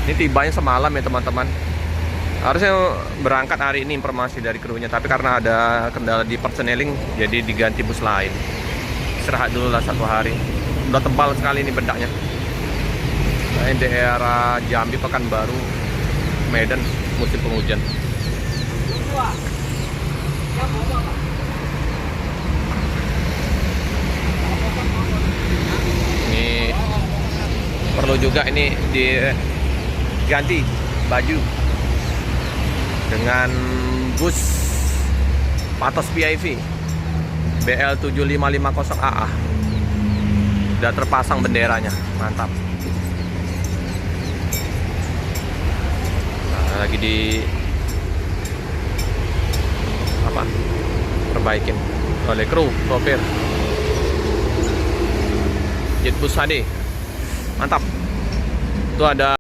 Ini tibanya semalam ya teman-teman. Harusnya berangkat hari ini informasi dari krunya, tapi karena ada kendala di personeling, jadi diganti bus lain. Istirahat dulu lah 1 hari. Udah tebal sekali ini bedaknya. Nah, ini daerah Jambi, Pekanbaru, Medan musim penghujan. Ini perlu juga ini diganti baju dengan bus Patos PIV BL7550AA. Sudah terpasang benderanya, mantap. Nah, lagi di perbaikin oleh kru sopir Jetbus HD, mantap. Itu ada